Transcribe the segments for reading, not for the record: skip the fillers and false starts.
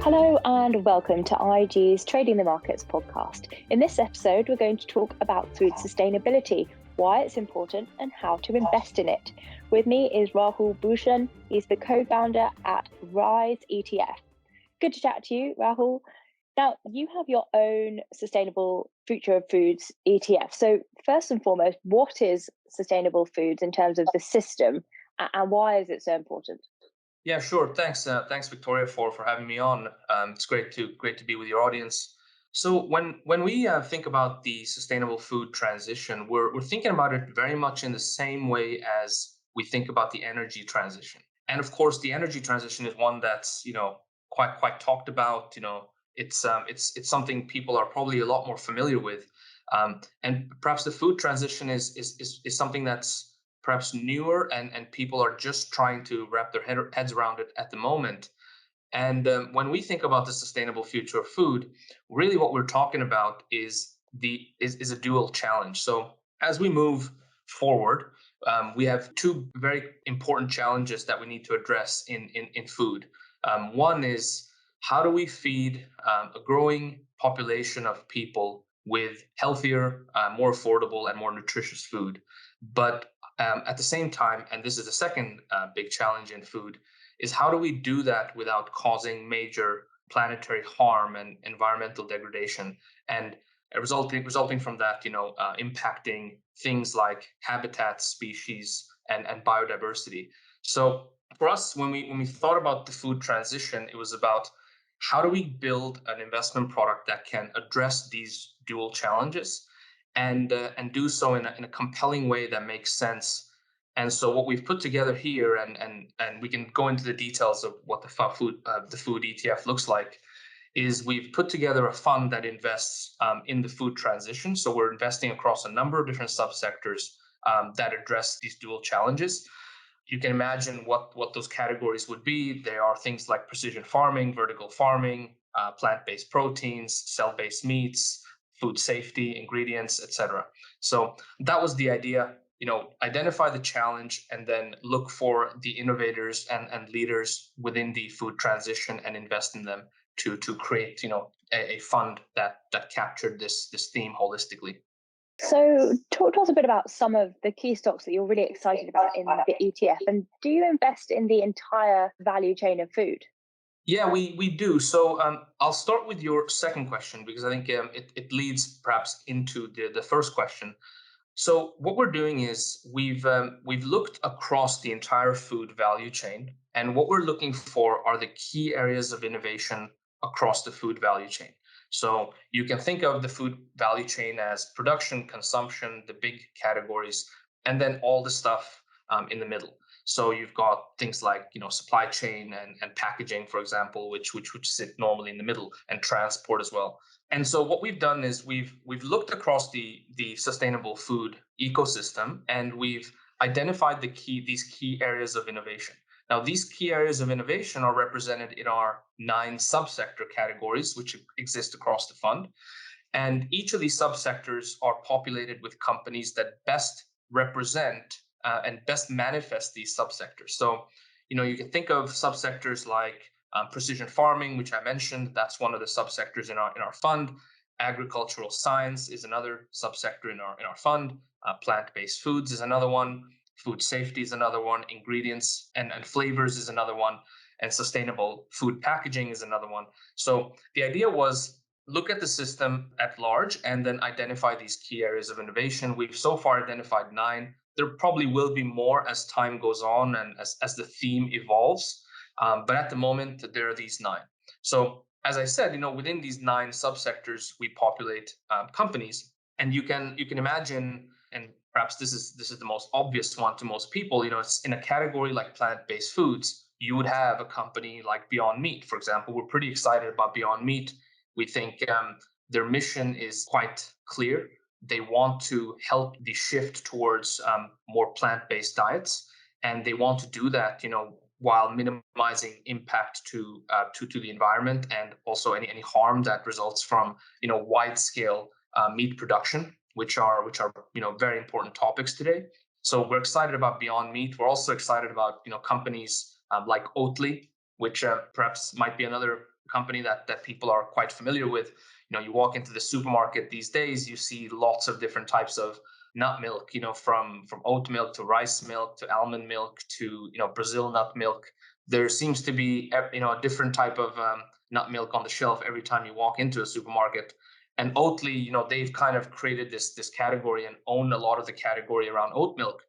Hello and welcome to IG's Trading the Markets podcast. In this episode, we're going to talk about food sustainability, why it's important and how to invest in it. With me is Rahul Bhushan. He's the co-founder at Rize ETF. Good to chat to you, Rahul. Now, you have your own sustainable future of foods ETF. So first and foremost, what is sustainable foods in terms of the system and why is it so important? Yeah, sure. Thanks, Victoria, for having me on. It's great to be with your audience. So when we think about the sustainable food transition, we're thinking about it very much in the same way as we think about the energy transition. And of course, the energy transition is one that's quite talked about. It's something people are probably a lot more familiar with. And perhaps the food transition is something that's perhaps newer and people are just trying to wrap their heads around it at the moment. And when we think about the sustainable future of food, really what we're talking about is a dual challenge. So as we move forward, we have two very important challenges that we need to address in food. One is how do we feed a growing population of people with healthier, more affordable, and more nutritious food, but at the same time, and this is the second big challenge in food, is how do we do that without causing major planetary harm and environmental degradation, and resulting from that, impacting things like habitat, species, and biodiversity. So for us, when we thought about the food transition, it was about how do we build an investment product that can address these dual challenges and do so in a compelling way that makes sense. And so what we've put together here, and we can go into the details of what the food ETF looks like, is we've put together a fund that invests in the food transition. So we're investing across a number of different subsectors that address these dual challenges. You can imagine what those categories would be. There are things like precision farming, vertical farming, plant-based proteins, cell-based meats, food safety, ingredients, etc. So that was the idea. Identify the challenge and then look for the innovators and leaders within the food transition and invest in them to create a fund that captured this theme holistically. So talk to us a bit about some of the key stocks that you're really excited about in the ETF. And do you invest in the entire value chain of food? Yeah, we do. So I'll start with your second question because I think it leads perhaps into the first question. So what we're doing is we've looked across the entire food value chain, and what we're looking for are the key areas of innovation across the food value chain. So you can think of the food value chain as production, consumption, the big categories, and then all the stuff in the middle. So you've got things like supply chain and packaging, for example, which sit normally in the middle, and transport as well. And so what we've done is we've looked across the sustainable food ecosystem, and we've identified these key areas of innovation. Now, these key areas of innovation are represented in our 9 subsector categories, which exist across the fund. And each of these subsectors are populated with companies that best represent and best manifest these subsectors. So, you can think of subsectors like precision farming, which I mentioned. That's one of the subsectors in our fund. Agricultural science is another subsector in our fund. Plant-based foods is another one. Food safety is another one. Ingredients and flavors is another one. And sustainable food packaging is another one. So the idea was look at the system at large and then identify these key areas of innovation. We've so far identified 9. There probably will be more as time goes on and as the theme evolves. But at the moment, there are these 9. So as I said, within these 9 subsectors, we populate companies, and you can imagine, and perhaps this is the most obvious one to most people. It's in a category like plant-based foods. You would have a company like Beyond Meat, for example. We're pretty excited about Beyond Meat. We think their mission is quite clear. They want to help the shift towards more plant-based diets, and they want to do that, while minimizing impact to the environment and also any harm that results from wide-scale meat production, which are very important topics today. So we're excited about Beyond Meat. We're also excited about companies like Oatly, which perhaps might be another company that people are quite familiar with. You walk into the supermarket these days, you see lots of different types of nut milk, from oat milk to rice milk to almond milk to Brazil nut milk. There seems to be a different type of nut milk on the shelf every time you walk into a supermarket. And Oatly, they've kind of created this category and own a lot of the category around oat milk.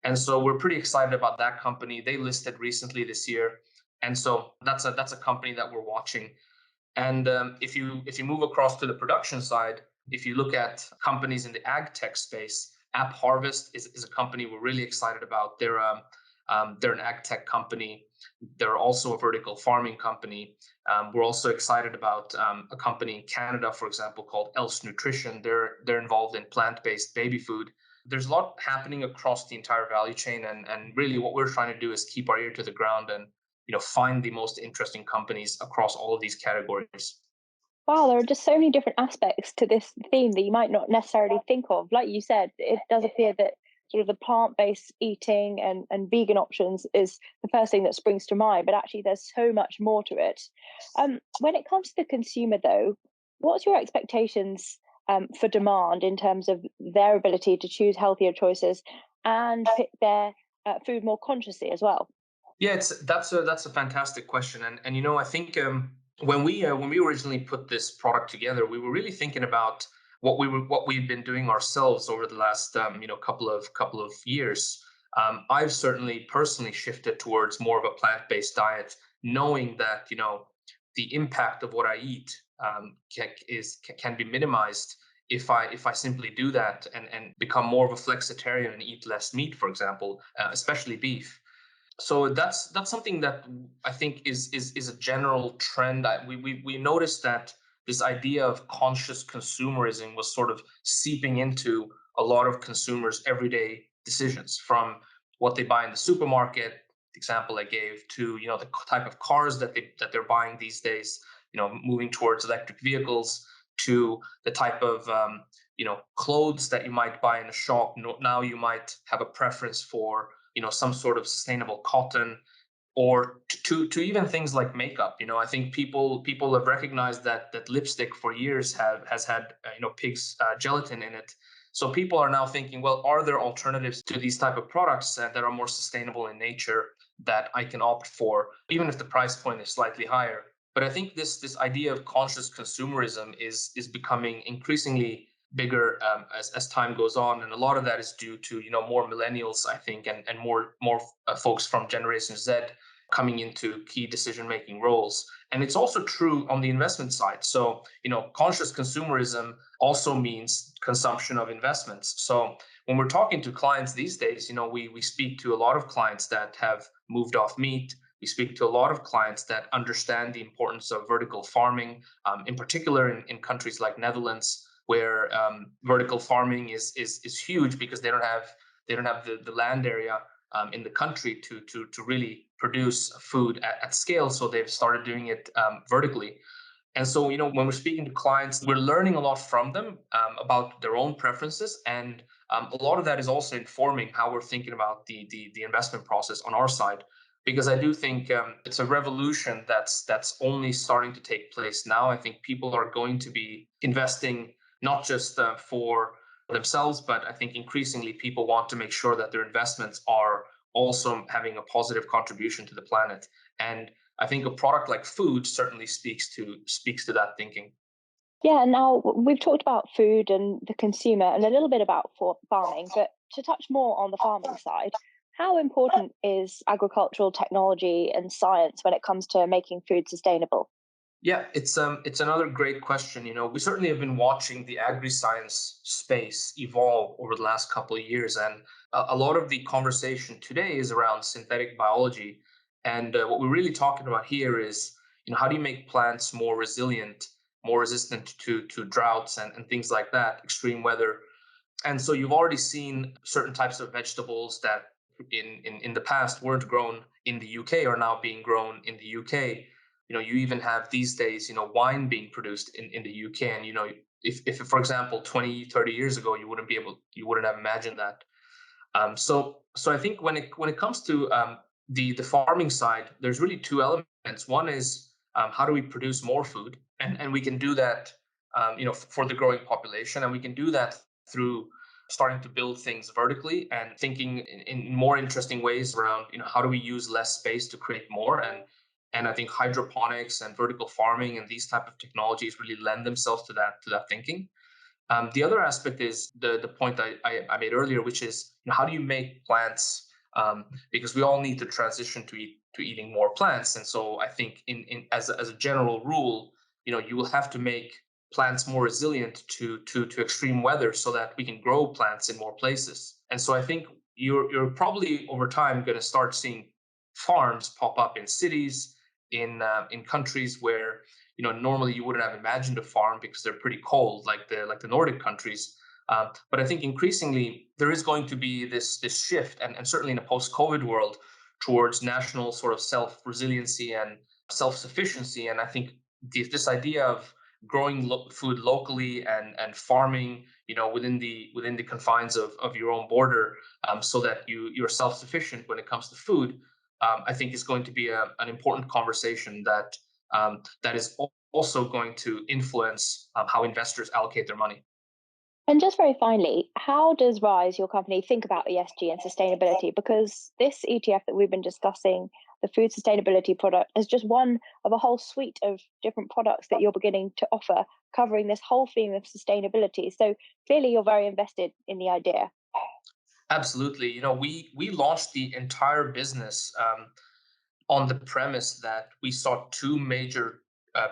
And so we're pretty excited about that company. They listed recently this year, and so that's a company that we're watching. And if you move across to the production side, if you look at companies in the ag tech space, AppHarvest is a company we're really excited about. They're an ag tech company. They're also a vertical farming company. We're also excited about a company in Canada, for example, called Else Nutrition. They're involved in plant-based baby food. There's a lot happening across the entire value chain, and really what we're trying to do is keep our ear to the ground and find the most interesting companies across all of these categories. Wow, there are just so many different aspects to this theme that you might not necessarily think of. Like you said, it does appear that sort of the plant-based eating and vegan options is the first thing that springs to mind, but actually there's so much more to it. When it comes to the consumer, though, what's your expectations for demand in terms of their ability to choose healthier choices and pick their food more consciously as well? Yeah, that's a fantastic question, and I think when we originally put this product together, we were really thinking about what we've been doing ourselves over the last couple of years. I've certainly personally shifted towards more of a plant-based diet, knowing that the impact of what I eat can be minimized if I simply do that and become more of a flexitarian and eat less meat, for example, especially beef. So that's something that I think is a general trend. We noticed that this idea of conscious consumerism was sort of seeping into a lot of consumers' everyday decisions, from what they buy in the supermarket, the example I gave, to the type of cars that they're buying these days. Moving towards electric vehicles, to the type of clothes that you might buy in a shop. Now you might have a preference for some sort of sustainable cotton, or to even things like makeup. I think people have recognized that lipstick for years has had pig's gelatin in it. So people are now thinking, well, are there alternatives to these type of products that are more sustainable in nature that I can opt for, even if the price point is slightly higher? But I think this idea of conscious consumerism is becoming increasingly bigger as time goes on, and a lot of that is due to more millennials, I think, and more folks from Generation Z coming into key decision making roles. And it's also true on the investment side. So conscious consumerism also means consumption of investments. So when we're talking to clients these days, we speak to a lot of clients that have moved off meat. We speak to a lot of clients that understand the importance of vertical farming, in particular in countries like Netherlands, where vertical farming is huge, because they don't have the land area in the country to really produce food at scale. So they've started doing it vertically. And so, when we're speaking to clients, we're learning a lot from them about their own preferences. And a lot of that is also informing how we're thinking about the investment process on our side. Because I do think it's a revolution that's only starting to take place now. I think people are going to be investing not just for themselves, but I think increasingly people want to make sure that their investments are also having a positive contribution to the planet. And I think a product like food certainly speaks to that thinking. Yeah, now we've talked about food and the consumer and a little bit about farming, but to touch more on the farming side, how important is agricultural technology and science when it comes to making food sustainable? Yeah, it's another great question. We certainly have been watching the agri-science space evolve over the last couple of years, and a lot of the conversation today is around synthetic biology. And what we're really talking about here is, how do you make plants more resilient, more resistant to droughts and things like that, extreme weather. And so you've already seen certain types of vegetables that in the past weren't grown in the UK are now being grown in the UK. You even have these days, wine being produced in the UK. And, if for example, 20, 30 years ago, you wouldn't have imagined that. So I think when it comes to the farming side, there's really two elements. One is how do we produce more food, and we can do that for the growing population, and we can do that through starting to build things vertically and thinking in more interesting ways around how do we use less space to create more. And I think hydroponics and vertical farming and these type of technologies really lend themselves to that thinking. The other aspect is the point I made earlier, which is how do you make plants, because we all need to transition to eating more plants. And so I think as a general rule, you will have to make plants more resilient to extreme weather so that we can grow plants in more places. And so I think you're probably over time going to start seeing farms pop up in cities, in countries where normally you wouldn't have imagined a farm because they're pretty cold, like the Nordic countries. But I think increasingly there is going to be this shift, and certainly in a post-COVID world, towards national sort of self-resiliency and self-sufficiency. And I think this idea of growing food locally and farming, within the confines of your own border, so that you're self-sufficient when it comes to food, I think is going to be an important conversation that is also going to influence how investors allocate their money. And just very finally, how does Rise, your company, think about ESG and sustainability? Because this ETF that we've been discussing, the food sustainability product, is just one of a whole suite of different products that you're beginning to offer, covering this whole theme of sustainability. So clearly you're very invested in the idea. Absolutely. We launched the entire business on the premise that we saw two major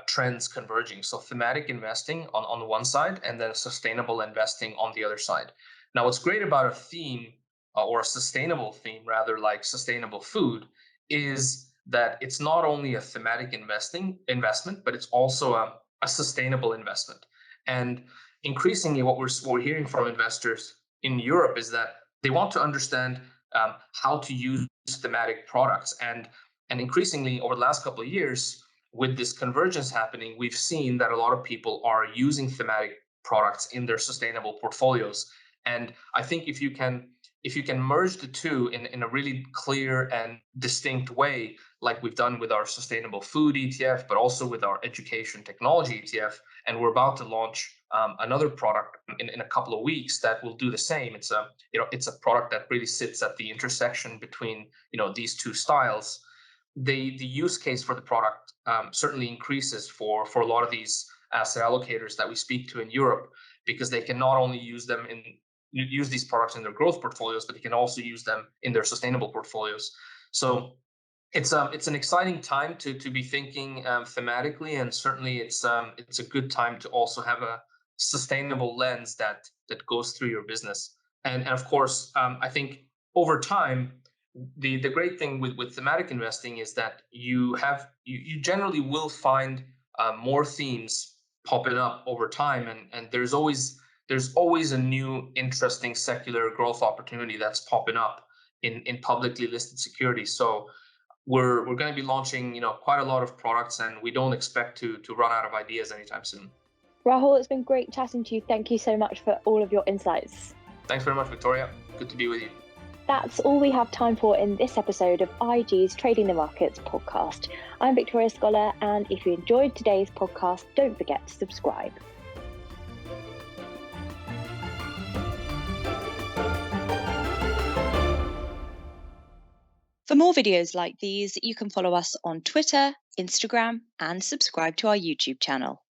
trends converging. So thematic investing on the one side, and then sustainable investing on the other side. Now, what's great about a theme, or a sustainable theme, rather, like sustainable food, is that it's not only a thematic investment, but it's also a sustainable investment. And increasingly, what we're hearing from investors in Europe is that they want to understand how to use thematic products. And increasingly, over the last couple of years, with this convergence happening, we've seen that a lot of people are using thematic products in their sustainable portfolios. And I think if you can merge the two in a really clear and distinct way, like we've done with our sustainable food ETF, but also with our education technology ETF, and we're about to launch another product in a couple of weeks that will do the same. It's a product that really sits at the intersection between these two styles. The use case for the product certainly increases for a lot of these asset allocators that we speak to in Europe, because they can not only use these products in their growth portfolios, but they can also use them in their sustainable portfolios. So it's an exciting time to be thinking thematically, and certainly it's a good time to also have a sustainable lens that goes through your business. And of course, I think over time, the great thing with thematic investing is that you generally will find more themes popping up over time, and there's always a new interesting secular growth opportunity that's popping up in publicly listed securities. So we're going to be launching quite a lot of products, and we don't expect to run out of ideas anytime soon. Rahul, it's been great chatting to you. Thank you so much for all of your insights. Thanks very much, Victoria. Good to be with you. That's all we have time for in this episode of IG's Trading the Markets podcast. I'm Victoria Scholar, and if you enjoyed today's podcast, don't forget to subscribe. For more videos like these, you can follow us on Twitter, Instagram, and subscribe to our YouTube channel.